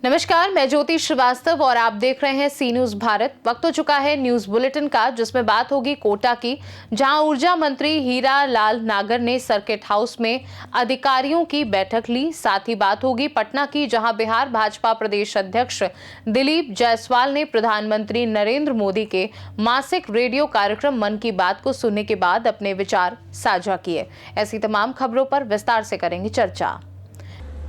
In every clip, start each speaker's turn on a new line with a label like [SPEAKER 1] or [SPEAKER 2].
[SPEAKER 1] नमस्कार, मैं ज्योति श्रीवास्तव और आप देख रहे हैं सी न्यूज भारत। वक्त हो चुका है न्यूज बुलेटिन का, जिसमें बात होगी कोटा की, जहां ऊर्जा मंत्री हीरा लाल नागर ने सर्किट हाउस में अधिकारियों की बैठक ली। साथ ही बात होगी पटना की, जहां बिहार भाजपा प्रदेश अध्यक्ष दिलीप जायसवाल ने प्रधानमंत्री नरेंद्र मोदी के मासिक रेडियो कार्यक्रम मन की बात को सुनने के बाद अपने विचार साझा किए। ऐसी तमाम खबरों पर विस्तार से करेंगे चर्चा।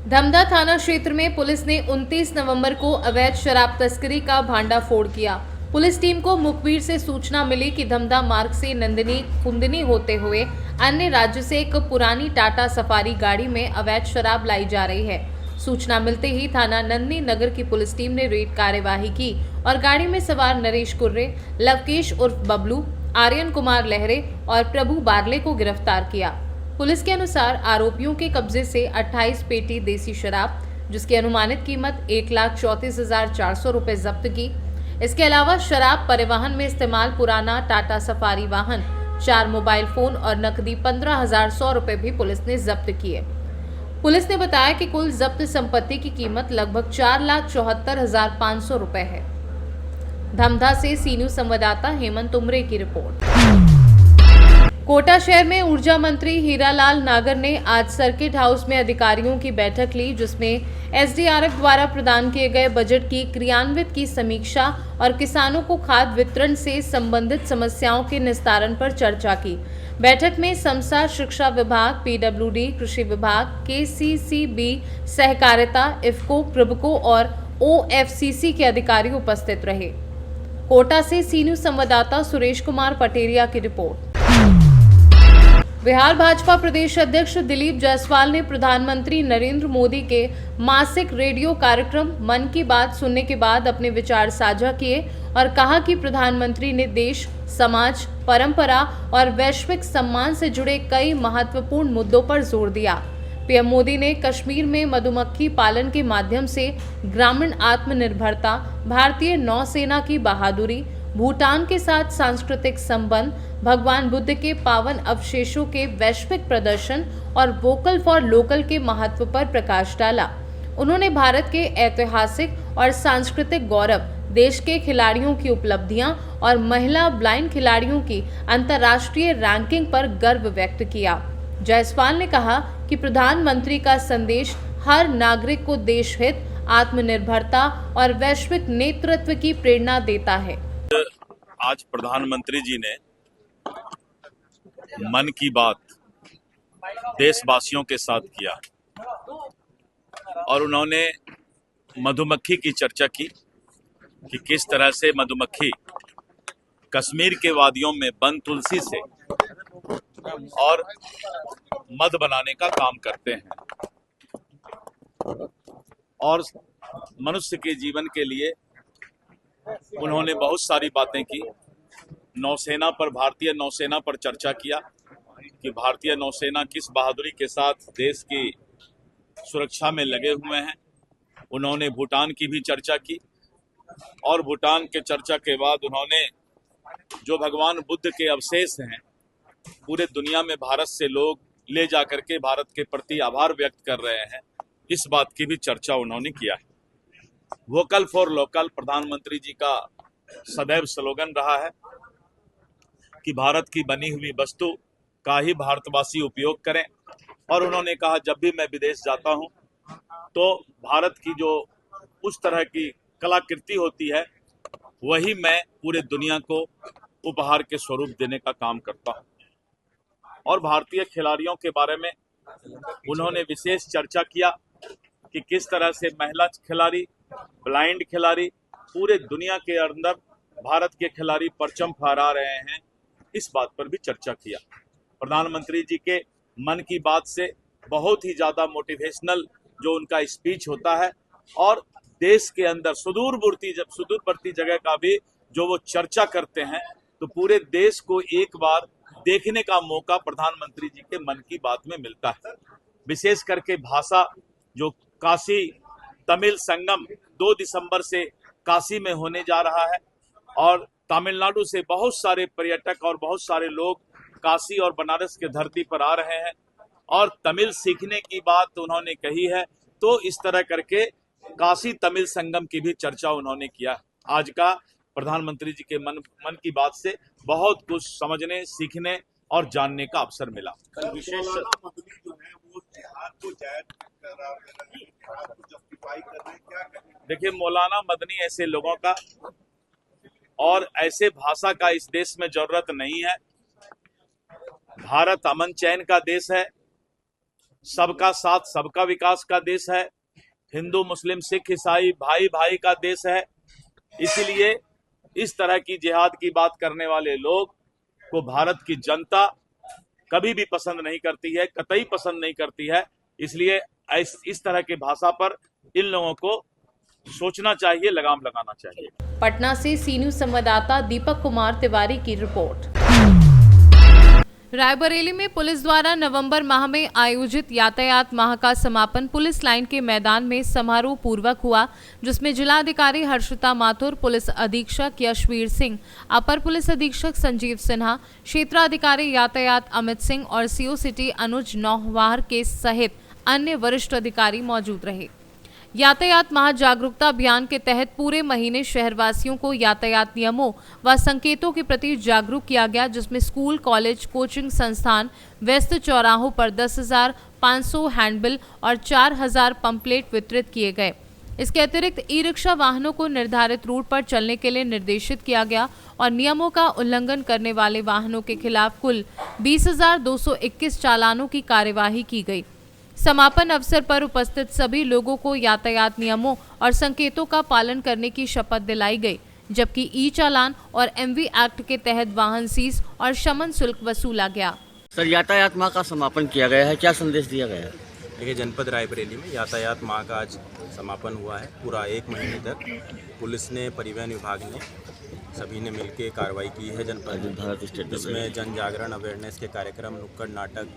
[SPEAKER 1] धमधा थाना क्षेत्र में पुलिस ने 29 नवंबर को अवैध शराब तस्करी का भांडाफोड़ किया। पुलिस टीम को मुखबिर से सूचना मिली कि धमधा मार्ग से नंदिनी कुंदनी होते हुए अन्य राज्य से एक पुरानी टाटा सफारी गाड़ी में अवैध शराब लाई जा रही है। सूचना मिलते ही थाना नंदिनी नगर की पुलिस टीम ने रेड कार्यवाही की और गाड़ी में सवार नरेश कुर्रे, लवकेश उर्फ बबलू, आर्यन कुमार लहरे और प्रभु बारले को गिरफ्तार किया। पुलिस के अनुसार आरोपियों के कब्जे से 28 पेटी देसी शराब, जिसकी अनुमानित कीमत 1,34,400 रुपए जब्त की। इसके अलावा शराब परिवहन में इस्तेमाल पुराना टाटा सफारी वाहन, 4 मोबाइल फोन और नकदी 15,100 रुपए भी पुलिस ने जब्त किए। पुलिस ने बताया कि कुल जब्त संपत्ति की कीमत लगभग 4,74,500 रुपए है। धमधा से सी न्यूज संवाददाता हेमंत उमरे की रिपोर्ट। कोटा शहर में ऊर्जा मंत्री हीरालाल नागर ने आज सर्किट हाउस में अधिकारियों की बैठक ली, जिसमें एसडीआरएफ द्वारा प्रदान किए गए बजट की क्रियान्वित की समीक्षा और किसानों को खाद वितरण से संबंधित समस्याओं के निस्तारण पर चर्चा की। बैठक में समसा, शिक्षा विभाग, पीडब्ल्यूडी, कृषि विभाग, केसीसीबी, सहकारिता, इफको, प्रिबको और ओएफसीसी के अधिकारी उपस्थित रहे। कोटा से सी न्यूज संवाददाता सुरेश कुमार पटेरिया की रिपोर्ट। बिहार भाजपा प्रदेश अध्यक्ष दिलीप जायसवाल ने प्रधानमंत्री नरेंद्र मोदी के मासिक रेडियो कार्यक्रम मन की बात सुनने के बाद अपने विचार साझा किए और कहा कि प्रधानमंत्री ने देश, समाज, परंपरा और वैश्विक सम्मान से जुड़े कई महत्वपूर्ण मुद्दों पर जोर दिया। पीएम मोदी ने कश्मीर में मधुमक्खी पालन के माध्यम से ग्रामीण आत्मनिर्भरता, भारतीय नौसेना की बहादुरी, भूटान के साथ सांस्कृतिक संबंध, भगवान बुद्ध के पावन अवशेषों के वैश्विक प्रदर्शन और वोकल फॉर लोकल के महत्व पर प्रकाश डाला। उन्होंने भारत के ऐतिहासिक और सांस्कृतिक गौरव, देश के खिलाड़ियों की उपलब्धियां और महिला ब्लाइंड खिलाड़ियों की अंतर्राष्ट्रीय रैंकिंग पर गर्व व्यक्त किया। जायसवाल ने कहा कि प्रधानमंत्री का संदेश हर नागरिक को देशहित, आत्मनिर्भरता और वैश्विक नेतृत्व की प्रेरणा देता है।
[SPEAKER 2] आज प्रधानमंत्री जी ने मन की बात देशवासियों के साथ किया और उन्होंने मधुमक्खी की चर्चा की कि किस तरह से मधुमक्खी कश्मीर के वादियों में बन तुलसी से और मध बनाने का काम करते हैं और मनुष्य के जीवन के लिए उन्होंने बहुत सारी बातें की। नौसेना पर, भारतीय नौसेना पर चर्चा किया कि भारतीय नौसेना किस बहादुरी के साथ देश की सुरक्षा में लगे हुए हैं। उन्होंने भूटान की भी चर्चा की और भूटान के चर्चा के बाद उन्होंने जो भगवान बुद्ध के अवशेष हैं, पूरे दुनिया में भारत से लोग ले जा करके भारत के प्रति आभार व्यक्त कर रहे हैं, इस बात की भी चर्चा उन्होंने किया है। वोकल फॉर लोकल प्रधानमंत्री जी का सदैव स्लोगन रहा है कि भारत की बनी हुई वस्तु का ही भारतवासी उपयोग करें और उन्होंने कहा जब भी मैं विदेश जाता हूं तो भारत की जो उस तरह की कलाकृति होती है वही मैं पूरे दुनिया को उपहार के स्वरूप देने का काम करता हूं। और भारतीय खिलाड़ियों के बारे में उन्होंने विशेष चर्चा किया कि किस तरह से महिला खिलाड़ी, ब्लाइंड खिलाड़ी, पूरे दुनिया के अंदर भारत के खिलाड़ी परचम फहरा रहे हैं, इस बात पर भी चर्चा किया। प्रधानमंत्री जी के मन की बात से बहुत ही ज्यादा मोटिवेशनल जो उनका स्पीच होता है और देश के अंदर सुदूरवर्ती जगह का भी जो वो चर्चा करते हैं, तो पूरे देश को एक बार देखने का मौका प्रधानमंत्री जी के मन की बात में मिलता है। विशेष करके भाषा, जो काशी तमिल संगम 2 दिसंबर से काशी में होने जा रहा है और तमिलनाडु से बहुत सारे पर्यटक और बहुत सारे लोग काशी और बनारस के धरती पर आ रहे हैं और तमिल सीखने की बात उन्होंने कही है। तो इस तरह करके काशी तमिल संगम की भी चर्चा उन्होंने किया। आज का प्रधानमंत्री जी के मन की बात से बहुत कुछ समझने, सीखने और जानने का अवसर मिला।
[SPEAKER 3] कल विशेष मदनी जो है वो जिहाद को जायज कर रहा है, जिहाद को जस्टिफाई कर रहे हैं, क्या कहें?
[SPEAKER 2] देखिए, मौलाना मदनी ऐसे लोगों का और ऐसे भाषा का इस देश में जरूरत नहीं है। भारत अमन चैन का देश है, सबका साथ सबका विकास का देश है, हिंदू मुस्लिम सिख ईसाई भाई भाई का देश है। इसीलिए इस तरह की जिहाद की बात करने वाले लोग को भारत की जनता कभी भी पसंद नहीं करती है, कतई पसंद नहीं करती है। इसलिए इस तरह की भाषा पर इन लोगों को सोचना चाहिए, लगाम लगाना चाहिए।
[SPEAKER 1] पटना से सी न्यूज संवाददाता दीपक कुमार तिवारी की रिपोर्ट। रायबरेली में पुलिस द्वारा नवंबर माह में आयोजित यातायात माह का समापन पुलिस लाइन के मैदान में समारोह पूर्वक हुआ, जिसमें जिलाधिकारी हर्षिता माथुर, पुलिस अधीक्षक यशवीर सिंह, अपर पुलिस अधीक्षक संजीव सिन्हा, क्षेत्राधिकारी यातायात अमित सिंह और सीओ सिटी अनुज नौहवार के सहित अन्य वरिष्ठ अधिकारी मौजूद रहे। यातायात माह जागरूकता अभियान के तहत पूरे महीने शहरवासियों को यातायात नियमों व संकेतों के प्रति जागरूक किया गया, जिसमें स्कूल, कॉलेज, कोचिंग संस्थान, व्यस्त चौराहों पर 10,500 हैंडबिल और 4,000 पंपलेट वितरित किए गए। इसके अतिरिक्त ई रिक्शा वाहनों को निर्धारित रूट पर चलने के लिए निर्देशित किया गया और नियमों का उल्लंघन करने वाले वाहनों के खिलाफ कुल 20,221 चालानों की कार्यवाही की गई। समापन अवसर पर उपस्थित सभी लोगों को यातायात नियमों और संकेतों का पालन करने की शपथ दिलाई गई, जबकि ई चालान और एमवी एक्ट के तहत वाहन सीज और शमन शुल्क वसूला गया।
[SPEAKER 4] सर, यातायात माह का समापन किया गया है, क्या संदेश दिया गया है?
[SPEAKER 5] देखिए, जनपद रायबरेली में यातायात माह का आज समापन हुआ है। पूरा 1 महीने तक पुलिस ने, परिवहन विभाग ने, सभी ने मिलकर कार्रवाई की है जनपद, जिसमें जन जागरण, अवेयरनेस के कार्यक्रम, नुक्कड़ नाटक,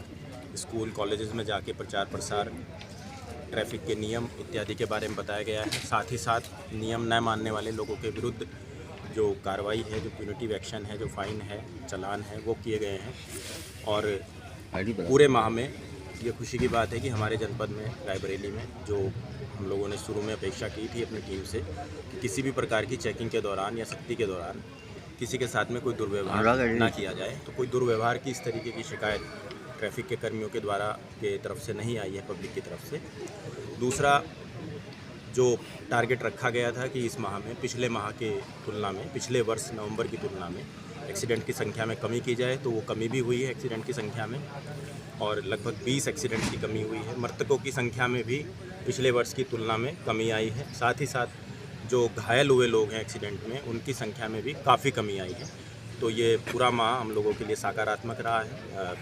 [SPEAKER 5] स्कूल कॉलेजेस में जाके प्रचार प्रसार, ट्रैफिक के नियम इत्यादि के बारे में बताया गया है। साथ ही साथ नियम न मानने वाले लोगों के विरुद्ध जो कार्रवाई है, जो प्यूनिटिव एक्शन है, जो फाइन है, चालान है, वो किए गए हैं। और पूरे माह में ये खुशी की बात है कि हमारे जनपद में, रायबरेली में, जो हम लोगों ने शुरू में अपेक्षा की थी अपनी टीम से कि किसी भी प्रकार की चेकिंग के दौरान या सख्ती के दौरान किसी के साथ में कोई दुर्व्यवहार ना किया जाए, तो कोई दुर्व्यवहार की इस तरीके की शिकायत ट्रैफिक के कर्मियों के द्वारा के तरफ से नहीं आई है, पब्लिक की तरफ से। दूसरा, जो टारगेट रखा गया था कि इस माह में पिछले माह के तुलना में, पिछले वर्ष नवंबर की तुलना में एक्सीडेंट की संख्या में कमी की जाए, तो वो कमी भी हुई है एक्सीडेंट की संख्या में, और लगभग 20 एक्सीडेंट की कमी हुई है। मृतकों की संख्या में भी पिछले वर्ष की तुलना में कमी आई है। साथ ही साथ जो घायल हुए लोग हैं एक्सीडेंट में, उनकी संख्या में भी काफ़ी कमी आई है। तो ये पूरा माह हम लोगों के लिए सकारात्मक रहा है,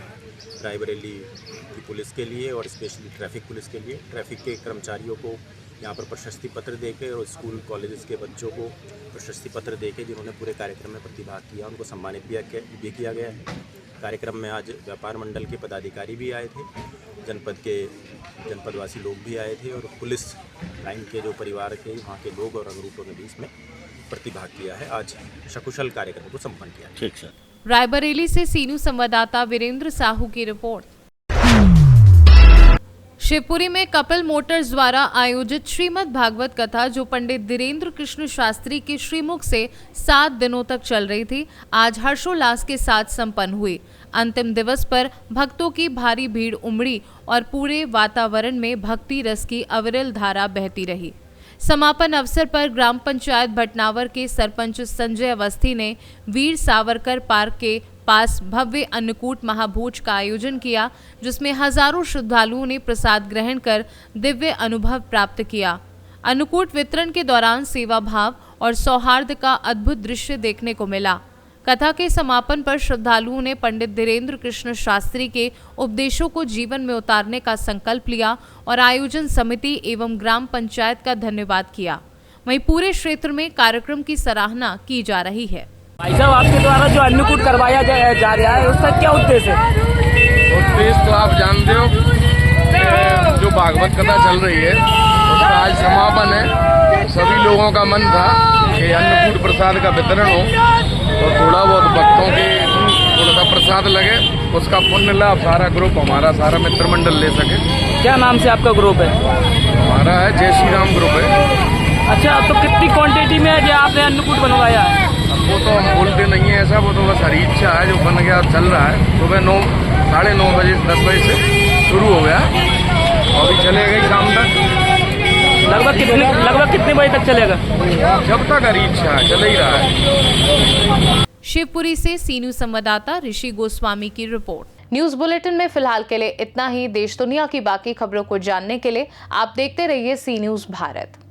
[SPEAKER 5] रायबरेली की पुलिस के लिए और स्पेशली ट्रैफिक पुलिस के लिए। ट्रैफिक के कर्मचारियों को यहाँ पर प्रशस्ति पत्र देकर और स्कूल कॉलेजेस के बच्चों को प्रशस्ति पत्र देकर, जिन्होंने पूरे कार्यक्रम में प्रतिभाग किया, उनको सम्मानित भी किया गया है। कार्यक्रम में आज व्यापार मंडल के पदाधिकारी भी आए थे, जनपदवासी लोग भी आए थे, और पुलिस लाइन के जो परिवार के वहाँ के लोग और अंगरूपों ने भी इसमें प्रतिभाग किया है। आज सकुशल कार्यक्रम को संपन्न किया।
[SPEAKER 4] ठीक सर।
[SPEAKER 1] रायबरेली से सी न्यूज संवाददाता वीरेंद्र साहू की रिपोर्ट। शिवपुरी में कपिल मोटर्स द्वारा आयोजित श्रीमद् भागवत कथा, जो पंडित धीरेन्द्र कृष्ण शास्त्री के श्रीमुख से 7 दिनों तक चल रही थी, आज हर्षोल्लास के साथ संपन्न हुई। अंतिम दिवस पर भक्तों की भारी भीड़ उमड़ी और पूरे वातावरण में भक्ति रस की अविरल धारा बहती रही। समापन अवसर पर ग्राम पंचायत भटनावर के सरपंच संजय अवस्थी ने वीर सावरकर पार्क के पास भव्य अन्नकूट महाभोज का आयोजन किया, जिसमें हजारों श्रद्धालुओं ने प्रसाद ग्रहण कर दिव्य अनुभव प्राप्त किया। अन्नकूट वितरण के दौरान सेवा भाव और सौहार्द का अद्भुत दृश्य देखने को मिला। कथा के समापन पर श्रद्धालुओं ने पंडित धीरेन्द्र कृष्ण शास्त्री के उपदेशों को जीवन में उतारने का संकल्प लिया और आयोजन समिति एवं ग्राम पंचायत का धन्यवाद किया। वहीं पूरे क्षेत्र में कार्यक्रम की सराहना की जा रही है।
[SPEAKER 6] भाई साहब, आपके द्वारा जो अन्नकूट करवाया जा रहा है, उसका क्या उद्देश्य है?
[SPEAKER 7] उद्देश्य तो आप जानते हो, जो भागवत कथा चल रही है उसका आज समापन है। सभी लोगों का मन था कि अन्नकूट प्रसाद का वितरण हो और थोड़ा बहुत भक्तों के थोड़ा सा प्रसाद लगे, उसका पुण्य लाभ सारा ग्रुप हमारा, सारा मित्र मंडल ले सके।
[SPEAKER 6] क्या नाम से आपका ग्रुप है?
[SPEAKER 7] हमारा है जय श्री राम ग्रुप है।
[SPEAKER 6] अच्छा, तो कितनी क्वांटिटी में है जो आपने अन्नकूट बनवाया है?
[SPEAKER 7] वो तो हम बोलते नहीं है ऐसा, वो तो बस हरी इच्छा है, जो बन गया चल रहा है। सुबह 9, 9:30 बजे 10 बजे से शुरू हो गया और अभी चलेगा शाम तक।
[SPEAKER 6] लगभग कितने बजे तक चलेगा?
[SPEAKER 7] जब तक हरी इच्छा है चल ही रहा है।
[SPEAKER 1] शिवपुरी से सी न्यूज संवाददाता ऋषि गोस्वामी की रिपोर्ट। न्यूज बुलेटिन में फिलहाल के लिए इतना ही। देश दुनिया की बाकी खबरों को जानने के लिए आप देखते रहिए सी न्यूज भारत।